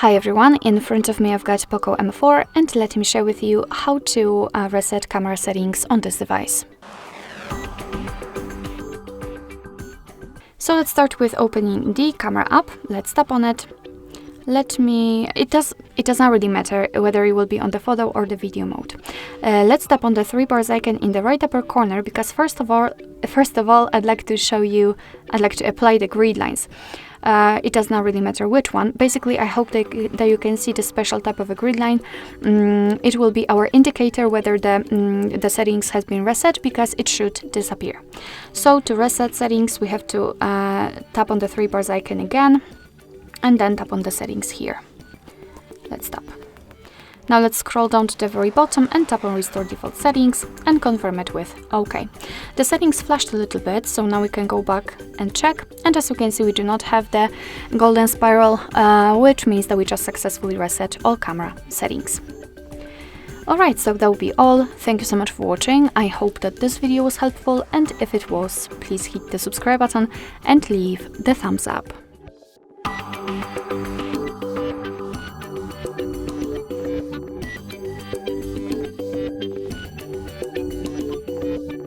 Hi everyone, in front of me I've got POCO M4 and let me share with you how to reset camera settings on this device. So let's start with opening the camera app. Let's tap on it. It does not really matter whether it will be on the photo or the video mode. Let's tap on the three bars icon in the right upper corner because first of all I'd like to apply the grid lines. It does not really matter which one. Basically, I hope that you can see the special type of a grid line. It will be our indicator whether the settings has been reset, because it should disappear. So to reset settings, we have to tap on the three bars icon again, and then tap on the settings here. Let's tap. Now let's scroll down to the very bottom and tap on Restore Default Settings and confirm it with OK. The settings flashed a little bit, so now we can go back and check. And as you can see, we do not have the golden spiral, which means that we just successfully reset all camera settings. Alright, so that will be all. Thank you so much for watching. I hope that this video was helpful, and if it was, please hit the subscribe button and leave the thumbs up.